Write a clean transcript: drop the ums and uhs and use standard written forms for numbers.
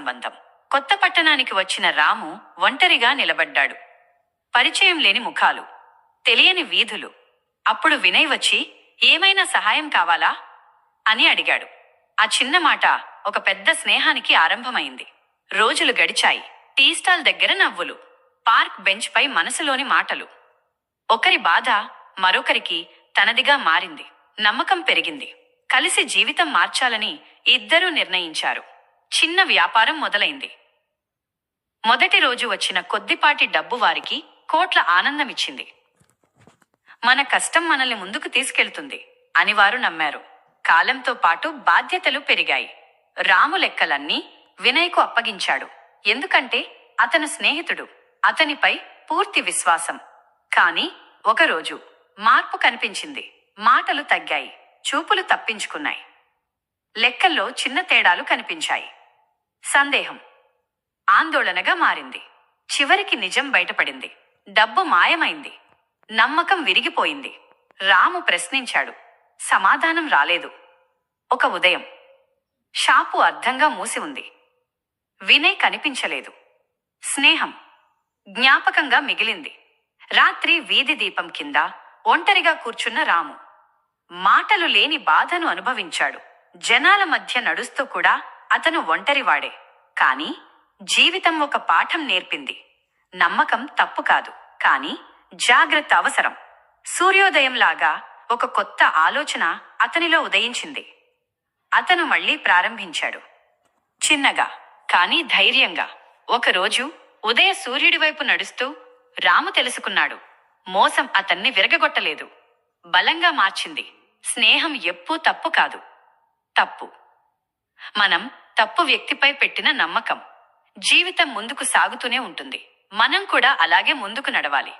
సంబంధం. కొత్త పట్టణానికి వచ్చిన రాము ఒంటరిగా నిలబడ్డాడు. పరిచయం లేని ముఖాలు, తెలియని వీధులు. అప్పుడు వినయ్ వచ్చి, ఏమైనా సహాయం కావాలా అని అడిగాడు. ఆ చిన్న మాట ఒక పెద్ద స్నేహానికి ఆరంభమైంది. రోజులు గడిచాయి. టీ స్టాల్ దగ్గర నవ్వులు, పార్క్ బెంచ్ పై మనసులోని మాటలు. ఒకరి బాధ మరొకరికి తనదిగా మారింది. నమ్మకం పెరిగింది. కలిసి జీవితం మార్చాలని ఇద్దరూ నిర్ణయించారు. చిన్న వ్యాపారం మొదలైంది. మొదటి రోజు వచ్చిన కొద్దిపాటి డబ్బు వారికి కోట్ల ఆనందమిచ్చింది. మన కష్టం మనల్ని ముందుకు తీసుకెళ్తుంది అని వారు నమ్మారు. కాలంతో పాటు బాధ్యతలు పెరిగాయి. రాము లెక్కలన్నీ వినయ్కు అప్పగించాడు. ఎందుకంటే అతను స్నేహితుడు, అతనిపై పూర్తి విశ్వాసం. కాని ఒకరోజు మార్పు కనిపించింది. మాటలు తగ్గాయి, చూపులు తప్పించుకున్నాయి. లెక్కల్లో చిన్న తేడాలు కనిపించాయి. సందేహం ఆందోళనగా మారింది. చివరికి నిజం బయటపడింది. డబ్బు మాయమైంది. నమ్మకం విరిగిపోయింది. రాము ప్రశ్నించాడు. సమాధానం రాలేదు. ఒక ఉదయం షాపు అర్ధంగా మూసి ఉంది. వినయ్ కనిపించలేదు. స్నేహం జ్ఞాపకంగా మిగిలింది. రాత్రి వీధి దీపం కింద ఒంటరిగా కూర్చున్న రాము మాటలు లేని బాధను అనుభవించాడు. జనాల మధ్య నడుస్తూ కూడా అతను ఒంటరివాడే. కాని జీవితం ఒక పాఠం నేర్పింది. నమ్మకం తప్పు కాదు, కాని జాగ్రత్త అవసరం. సూర్యోదయంలాగా ఒక కొత్త ఆలోచన అతనిలో ఉదయించింది. అతను మళ్లీ ప్రారంభించాడు. చిన్నగా కాని ధైర్యంగా. ఒకరోజు ఉదయ సూర్యుడి వైపు నడుస్తూ రాము తెలుసుకున్నాడు, మోసం అతన్ని విరగగొట్టలేదు, బలంగా మార్చింది. స్నేహం ఎప్పుడూ తప్పు కాదు. తప్పు మనం తప్పు వ్యక్తిపై పెట్టిన నమ్మకం. జీవితం ముందుకు సాగుతూనే ఉంటుంది. మనం కూడా అలాగే ముందుకు నడవాలి.